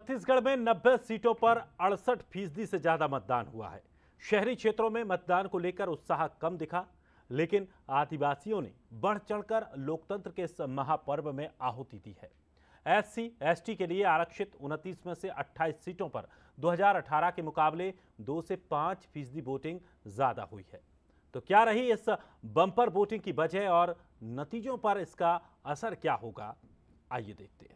छत्तीसगढ़ में 90 सीटों पर 68% से ज्यादा मतदान हुआ है। शहरी क्षेत्रों में मतदान को लेकर उत्साह कम दिखा, लेकिन आदिवासियों ने बढ़ चढ़कर लोकतंत्र के इस महापर्व में आहुति दी है। एससी एसटी के लिए आरक्षित 29 में से 28 सीटों पर 2018 के मुकाबले 2 से 5% वोटिंग ज्यादा हुई है। तो क्या रही इस बम्पर वोटिंग की वजह और नतीजों पर इसका असर क्या होगा, आइए देखते हैं।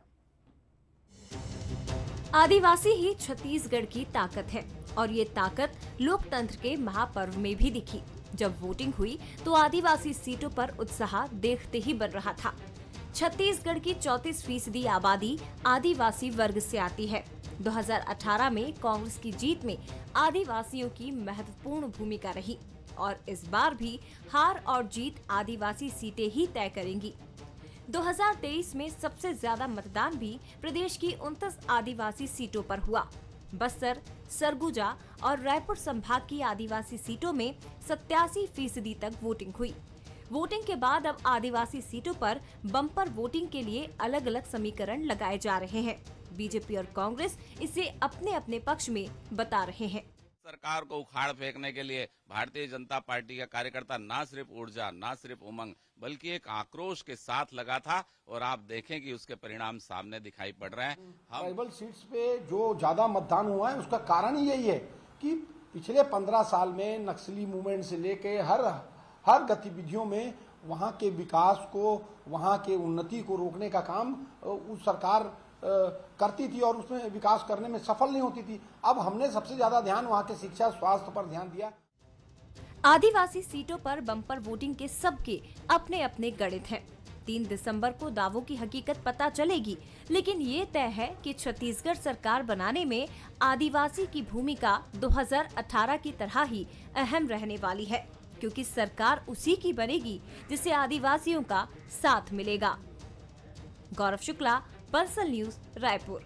आदिवासी ही छत्तीसगढ़ की ताकत है और ये ताकत लोकतंत्र के महापर्व में भी दिखी। जब वोटिंग हुई तो आदिवासी सीटों पर उत्साह देखते ही बन रहा था। छत्तीसगढ़ की 34% आबादी आदिवासी वर्ग से आती है। 2018 में कांग्रेस की जीत में आदिवासियों की महत्वपूर्ण भूमिका रही और इस बार भी हार और जीत आदिवासी सीटें ही तय करेंगी। 2023 में सबसे ज्यादा मतदान भी प्रदेश की 29 आदिवासी सीटों पर हुआ। बस्तर, सरगुजा और रायपुर संभाग की आदिवासी सीटों में 87% तक वोटिंग हुई। वोटिंग के बाद अब आदिवासी सीटों पर बम्पर वोटिंग के लिए अलग अलग समीकरण लगाए जा रहे हैं। बीजेपी और कांग्रेस इसे अपने अपने पक्ष में बता रहे हैं। सरकार को उखाड़ फेंकने के लिए भारतीय जनता पार्टी का कार्यकर्ता ना सिर्फ ऊर्जा, ना सिर्फ उमंग, बल्कि एक आक्रोश के साथ लगा था और आप देखें कि उसके परिणाम सामने दिखाई पड़ रहे हैं। ट्राइबल सीट्स पे जो ज्यादा मतदान हुआ है उसका कारण ही यही है कि पिछले 15 साल में नक्सली मूवमेंट से लेके हर गतिविधियों में वहां के विकास को, वहां के उन्नति को रोकने का काम उस सरकार करती थी और उसमें विकास करने में सफल नहीं होती थी। अब हमने सबसे ज्यादा ध्यान वहां के शिक्षा, स्वास्थ्य पर ध्यान दिया। आदिवासी सीटों पर बम्पर वोटिंग के सबके अपने अपने गणित हैं। 3 दिसंबर को दावों की हकीकत पता चलेगी, लेकिन ये तय है कि छत्तीसगढ़ सरकार बनाने में आदिवासी की भूमिका 2018 की तरह ही अहम रहने वाली है, क्योंकि सरकार उसी की बनेगी जिसे आदिवासियों का साथ मिलेगा। गौरव शुक्ला, पर्सनल न्यूज, रायपुर।